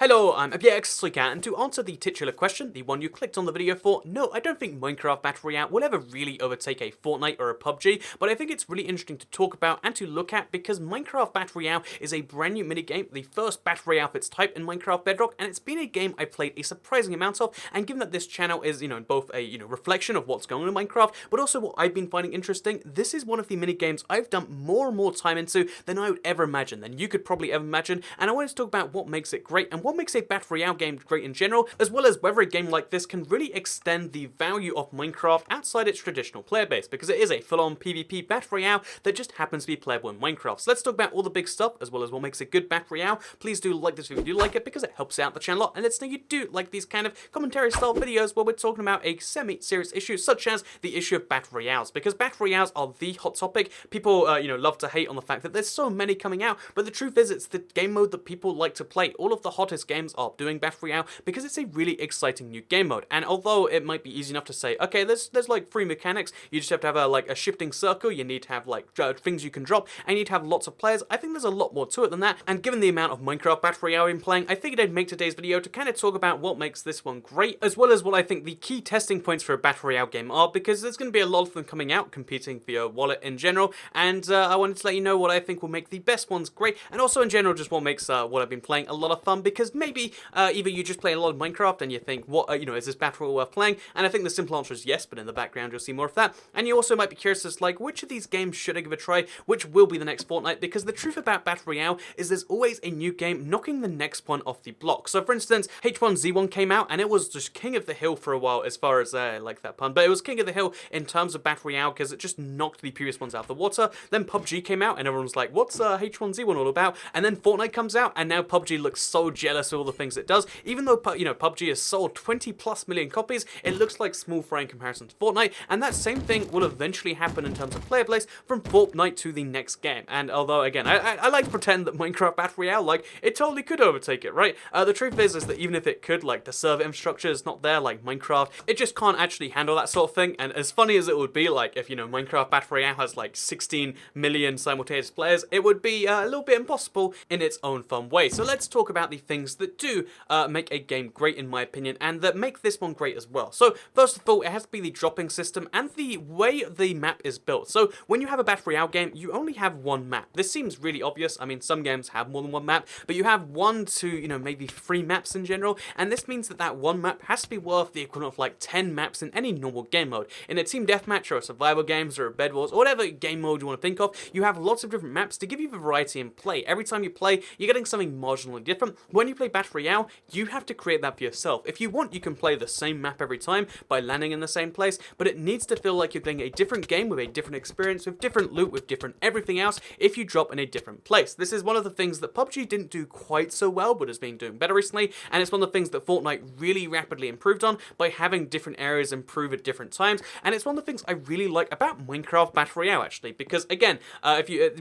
Hello, I'm ABXSleekat, and to answer the titular question, the one you clicked on the video for, no, I don't think Minecraft Battle Royale will ever really overtake a Fortnite or a PUBG, but I think it's really interesting to talk about and to look at because Minecraft Battle Royale is a brand new minigame, the first Battle Royale of its type in Minecraft Bedrock, and it's been a game I've played a surprising amount of, and given that this channel is, both a, reflection of what's going on in Minecraft, but also what I've been finding interesting, this is one of the minigames I've done more and more time into than I would ever imagine, than you could probably ever imagine, and I wanted to talk about what makes it great and what makes a Battle Royale game great in general, as well as whether a game like this can really extend the value of Minecraft outside its traditional player base, because it is a full-on PvP Battle Royale that just happens to be playable in Minecraft. So let's talk about all the big stuff, as well as what makes a good Battle Royale. Please do like this if you do like it, because it helps out the channel a lot, and let's know you do like these kind of commentary-style videos where we're talking about a semi-serious issue, such as the issue of Battle Royales, because Battle Royales are the hot topic. People, love to hate on the fact that there's so many coming out, but the truth is it's the game mode that people like to play. All of the hottest games are doing Battle Royale because it's a really exciting new game mode, and although it might be easy enough to say, okay, there's like 3 mechanics, you just have to have a shifting circle, you need to have like things you can drop, and you need to have lots of players. I think there's a lot more to it than that, and given the amount of Minecraft Battle Royale I'm playing, I figured I'd make today's video to kind of talk about what makes this one great, as well as what I think the key testing points for a Battle Royale game are, because there's going to be a lot of them coming out, competing for your wallet in general, and I wanted to let you know what I think will make the best ones great, and also in general just what makes what I've been playing a lot of fun, because maybe either you just play a lot of Minecraft and you think, what, is this Battle Royale worth playing? And I think the simple answer is yes, but in the background you'll see more of that. And you also might be curious as like, which of these games should I give a try? Which will be the next Fortnite? Because the truth about Battle Royale is there's always a new game knocking the next one off the block. So for instance, H1Z1 came out and it was just king of the hill for a while, as far as, I like that pun, but it was king of the hill in terms of Battle Royale because it just knocked the previous ones out of the water. Then PUBG came out and everyone was like, what's H1Z1 all about? And then Fortnite comes out and now PUBG looks so jealous of all the things it does. Even though, PUBG has sold 20+ million copies, it looks like small fry in comparison to Fortnite, and that same thing will eventually happen in terms of player base from Fortnite to the next game. And although, again, I like to pretend that Minecraft Battle Royale, like, it totally could overtake it, right? The truth is that even if it could, like, the server infrastructure is not there like Minecraft, it just can't actually handle that sort of thing, and as funny as it would be, like, if, Minecraft Battle Royale has, like, 16 million simultaneous players, it would be a little bit impossible in its own fun way. So let's talk about the things that do make a game great, in my opinion, and that make this one great as well. So first of all, it has to be the dropping system and the way the map is built. So when you have a Battle Royale game, you only have one map. This seems really obvious. I mean, some games have more than one map, but you have 1 to, maybe 3 maps in general, and this means that that one map has to be worth the equivalent of like 10 maps in any normal game mode. In a team deathmatch or a survival games or a Bed Wars or whatever game mode you want to think of, you have lots of different maps to give you variety in play. Every time you play, you're getting something marginally different. When you play Battle Royale, you have to create that for yourself. If you want, you can play the same map every time by landing in the same place, but it needs to feel like you're playing a different game with a different experience, with different loot, with different everything else if you drop in a different place. This is one of the things that PUBG didn't do quite so well, but has been doing better recently, and it's one of the things that Fortnite really rapidly improved on by having different areas improve at different times, and it's one of the things I really like about Minecraft Battle Royale, actually, because again,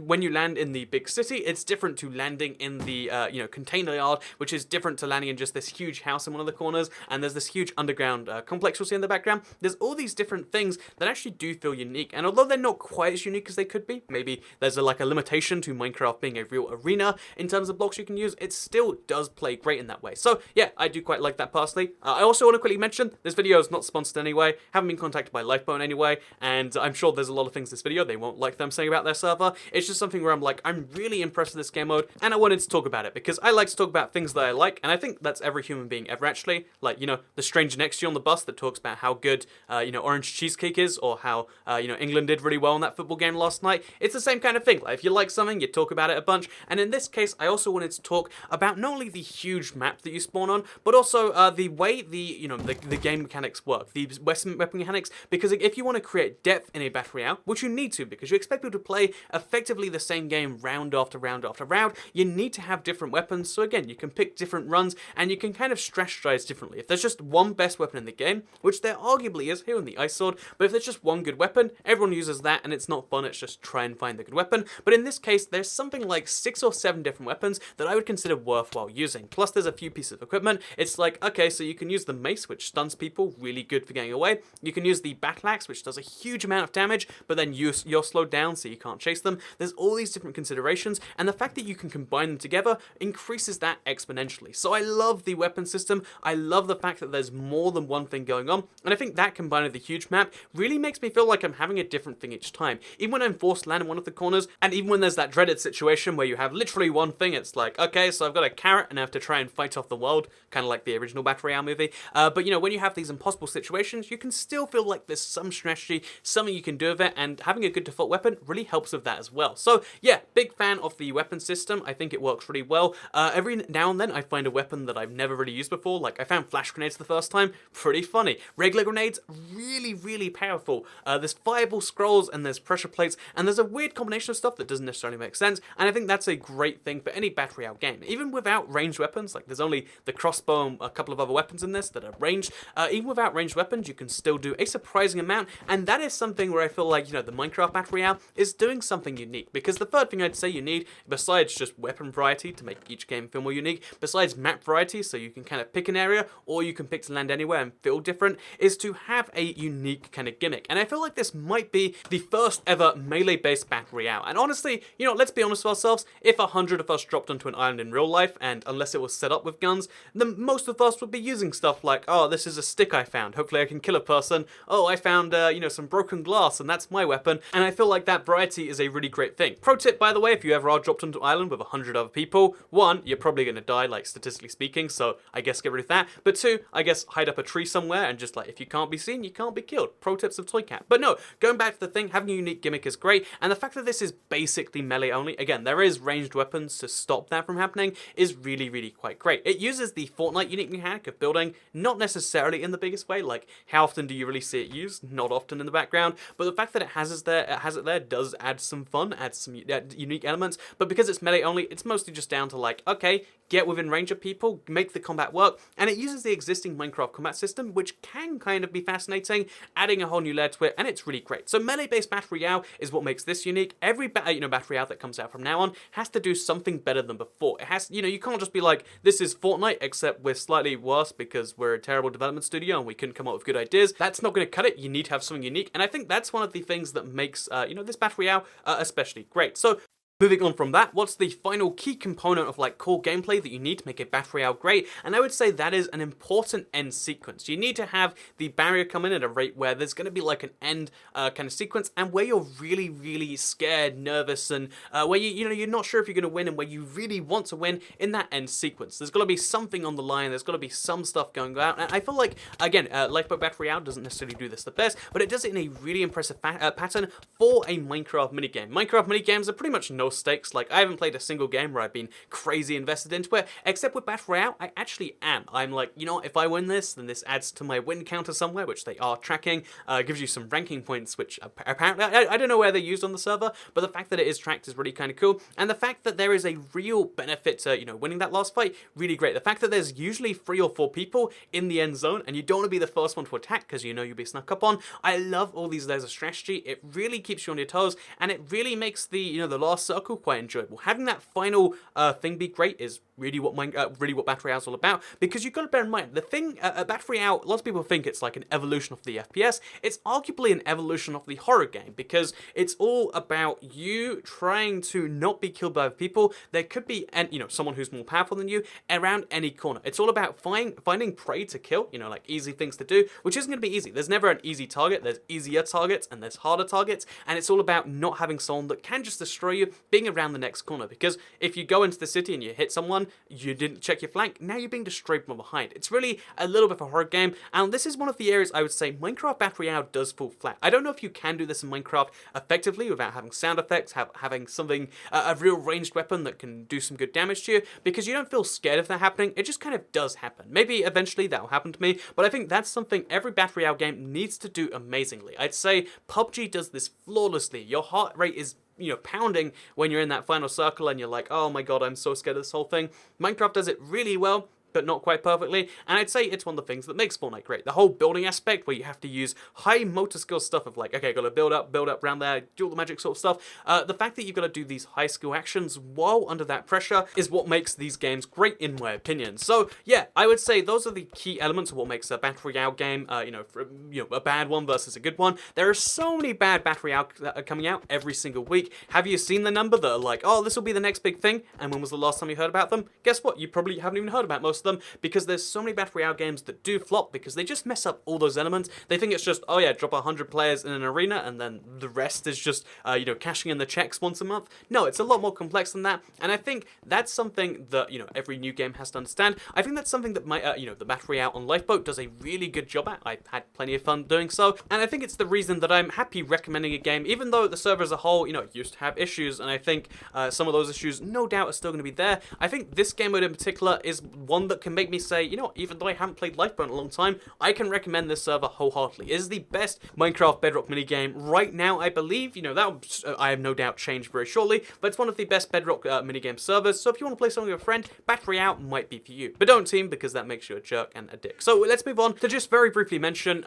when you land in the big city, it's different to landing in the, container yard, which is different to landing in just this huge house in one of the corners, and there's this huge underground complex you'll see in the background. There's all these different things that actually do feel unique, and although they're not quite as unique as they could be, maybe there's a limitation to Minecraft being a real arena in terms of blocks you can use, it still does play great in that way. So yeah, I do quite like that personally. I also want to quickly mention, this video is not sponsored anyway, haven't been contacted by Lifeboat anyway, and I'm sure there's a lot of things in this video they won't like them saying about their server. It's just something where I'm like, I'm really impressed with this game mode, and I wanted to talk about it, because I like to talk about things that I like, and I think that's every human being ever, actually. Like, the stranger next to you on the bus that talks about how good, orange cheesecake is, or how, England did really well in that football game last night. It's the same kind of thing. Like, if you like something, you talk about it a bunch, and in this case, I also wanted to talk about not only the huge map that you spawn on, but also the way the game mechanics work, the weapon mechanics, because if you want to create depth in a Battle Royale, which you need to, because you expect people to play effectively the same game round after round after round, you need to have different weapons, so again, you can pick different runs, and you can kind of strategize differently. If there's just one best weapon in the game, which there arguably is here in the Ice Sword, but if there's just one good weapon, everyone uses that, and it's not fun, it's just try and find the good weapon. But in this case, there's something like 6 or 7 different weapons that I would consider worthwhile using. Plus, there's a few pieces of equipment. It's like, okay, so you can use the mace, which stuns people, really good for getting away. You can use the battle axe, which does a huge amount of damage, but then you're slowed down, so you can't chase them. There's all these different considerations, and the fact that you can combine them together increases that exponentially. exponentially. So I love the weapon system, I love the fact that there's more than one thing going on, and I think that combined with the huge map really makes me feel like I'm having a different thing each time. Even when I'm forced to land in one of the corners, and even when there's that dreaded situation where you have literally one thing, it's like, okay, so I've got a carrot and I have to try and fight off the world, kind of like the original Battle Royale movie. But you know, when you have these impossible situations, you can still feel like there's some strategy, something you can do with it, and having a good default weapon really helps with that as well. So yeah, big fan of the weapon system. I think it works really well. Every now and then I find a weapon that I've never really used before. Like I found flash grenades the first time, pretty funny. Regular grenades, really powerful. There's fireball scrolls and there's pressure plates, and there's a weird combination of stuff that doesn't necessarily make sense, and I think that's a great thing for any Battle Royale game. Even without ranged weapons, like there's only the crossbow and a couple of other weapons in this that are ranged, even without ranged weapons, you can still do a surprising amount, and that is something where I feel like, you know, the Minecraft Battle Royale is doing something unique, because the third thing I'd say you need, besides just weapon variety to make each game feel more unique, besides map variety, so you can kind of pick an area, or you can pick to land anywhere and feel different, is to have a unique kind of gimmick. And I feel like this might be the first ever melee-based Battle Royale. And honestly, you know, let's be honest with ourselves, if 100 of us dropped onto an island in real life, and unless it was set up with guns, then most of us would be using stuff like, oh, this is a stick I found, hopefully I can kill a person, oh, I found, you know, some broken glass, and that's my weapon, and I feel like that variety is a really great thing. Pro tip, by the way, if you ever are dropped onto an island with 100 other people, one, you're probably going to die, like, statistically speaking, so I guess get rid of that, but two, I guess hide up a tree somewhere, and just, like, if you can't be seen, you can't be killed. Pro tips of Toy Cat. But no, going back to the thing, having a unique gimmick is great, and the fact that this is basically melee only, again, there is ranged weapons to stop that from happening, is really quite great. It uses the Fortnite unique mechanic of building, not necessarily in the biggest way, like, how often do you really see it used? Not often in the background, but the fact that it has it there does add some fun, adds some unique elements, but because it's melee only, it's mostly just down to like, okay, get within range of people, make the combat work, and it uses the existing Minecraft combat system, which can kind of be fascinating, adding a whole new layer to it, and it's really great. So melee-based Battle Royale is what makes this unique. Every Battle Royale that comes out from now on has to do something better than before. It has, you can't just be like, this is Fortnite, except we're slightly worse because we're a terrible development studio and we couldn't come up with good ideas. That's not going to cut it. You need to have something unique, and I think that's one of the things that makes, this Battle Royale especially great. So moving on from that, what's the final key component of like core gameplay that you need to make a Battle Royale great? And I would say that is an important end sequence. You need to have the barrier come in at a rate where there's going to be like an end kind of sequence, and where you're really scared, nervous, and where you're not sure if you're going to win, and where you really want to win in that end sequence. There's got to be something on the line. There's got to be some stuff going out, and I feel like, again, Lifeboat Battle Royale doesn't necessarily do this the best, but it does it in a really impressive pattern for a Minecraft minigame. Minecraft minigames are pretty much no stakes. Like, I haven't played a single game where I've been crazy invested into it, except with Battle Royale, I actually am. I'm like, if I win this, then this adds to my win counter somewhere, which they are tracking, gives you some ranking points, which apparently, I don't know where they're used on the server, but the fact that it is tracked is really kind of cool, and the fact that there is a real benefit to, winning that last fight, really great. The fact that there's usually 3 or 4 people in the end zone, and you don't want to be the first one to attack, because you'll be snuck up on. I love all these layers of strategy. It really keeps you on your toes, and it really makes the, the last circle quite enjoyable. Having that final thing be great is really what Battle Royale is all about, because you've got to bear in mind, the thing, Battle Royale, lots of people think it's like an evolution of the FPS. It's arguably an evolution of the horror game, because it's all about you trying to not be killed by other people. There could be, someone who's more powerful than you around any corner. It's all about finding prey to kill, like easy things to do, which isn't going to be easy. There's never an easy target. There's easier targets and there's harder targets, and it's all about not having someone that can just destroy you being around the next corner, because if you go into the city and you hit someone, you didn't check your flank, now you're being destroyed from behind. It's really a little bit of a horror game, and this is one of the areas I would say Minecraft Battle Royale does fall flat. I don't know if you can do this in Minecraft effectively without having sound effects, having something, a real ranged weapon that can do some good damage to you, because you don't feel scared of that happening. It just kind of does happen. Maybe eventually that'll happen to me, but I think that's something every Battle Royale game needs to do amazingly. I'd say PUBG does this flawlessly. Your heart rate is pounding when you're in that final circle and you're like, oh my god, I'm so scared of this whole thing. Minecraft does it really well. but not quite perfectly, and I'd say it's one of the things that makes Fortnite great. The whole building aspect, where you have to use high motor skill stuff of like, okay, gotta build up around there, do all the magic sort of stuff. The fact that you've got to do these high skill actions while under that pressure is what makes these games great, in my opinion. So yeah, I would say those are the key elements of what makes a Battle Royale game, a bad one versus a good one. There are so many bad Battle Royale that are coming out every single week. Have you seen the number that are like, oh, this will be the next big thing, and when was the last time you heard about them? Guess what? You probably haven't even heard about most of them, because there's so many Battle Royale games that do flop because they just mess up all those elements. They think it's just, oh yeah, drop 100 players in an arena and then the rest is just, cashing in the checks once a month. No, it's a lot more complex than that, and I think that's something that, every new game has to understand. I think that's something that the Battle Royale on Lifeboat does a really good job at. I've had plenty of fun doing so, and I think it's the reason that I'm happy recommending a game, even though the server as a whole, used to have issues, and I think some of those issues, no doubt, are still going to be there. I think this game mode in particular is one that can make me say, even though I haven't played Lifeboat in a long time, I can recommend this server wholeheartedly. It is the best Minecraft Bedrock minigame right now, I believe. That I have no doubt changed very shortly, but it's one of the best Bedrock minigame servers, so if you want to play something with a friend, Battle Royale might be for you. But don't team, because that makes you a jerk and a dick. So let's move on to just very briefly mention,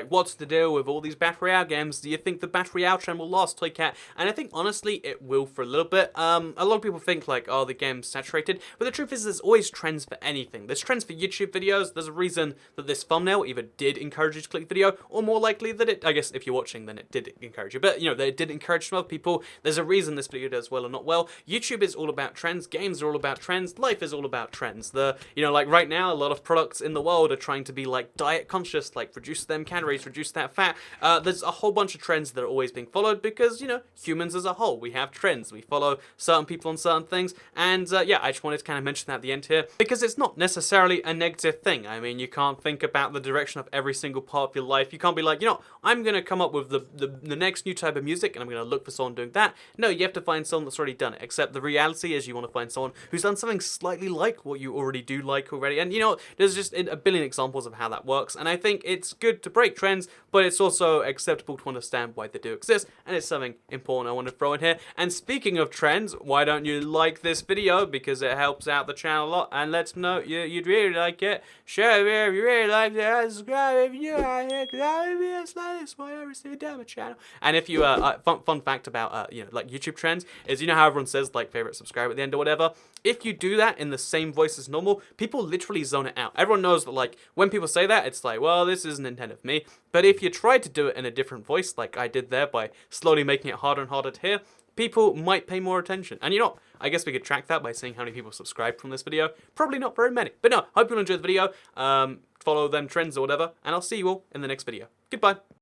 what's the deal with all these Battle Royale games? Do you think the Battle Royale trend will last, Toycat? And I think, honestly, it will for a little bit. A lot of people think, like, oh, the game's saturated, but the truth is there's always trends for anything. There's trends for YouTube videos. There's a reason that this thumbnail either did encourage you to click the video, or more likely that it, I guess, if you're watching, then it did encourage you. But, that it did encourage some other people. There's a reason this video does well or not well. YouTube is all about trends. Games are all about trends. Life is all about trends. Like right now, a lot of products in the world are trying to be like diet conscious, like reduce them calories, reduce that fat. There's a whole bunch of trends that are always being followed because, humans as a whole, we have trends. We follow certain people on certain things. And yeah, I just wanted to kind of mention that at the end here because it's not necessarily a negative thing. I mean, you can't think about the direction of every single part of your life. You can't be like, I'm going to come up with the next new type of music and I'm going to look for someone doing that. No, you have to find someone that's already done it. Except the reality is you want to find someone who's done something slightly like what you already do like already. And there's just a billion examples of how that works. And I think it's good to break trends, but it's also acceptable to understand why they do exist. And it's something important I want to throw in here. And speaking of trends, why don't you like this video? Because it helps out the channel a lot and lets me know you'd really like it. Share it if you really like it. Subscribe if you're out here, because I will be a slightest one every single day on my channel. And if you, fun fact about, like YouTube trends is, how everyone says, like, favorite, subscribe at the end or whatever. If you do that in the same voice as normal, people literally zone it out. Everyone knows that, like, when people say that, it's like, well, this isn't intended for me. But if you try to do it in a different voice, like I did there by slowly making it harder and harder to hear, people might pay more attention. And I guess we could track that by seeing how many people subscribed from this video. Probably not very many. But no, hope you enjoyed the video. Follow them trends or whatever. And I'll see you all in the next video. Goodbye.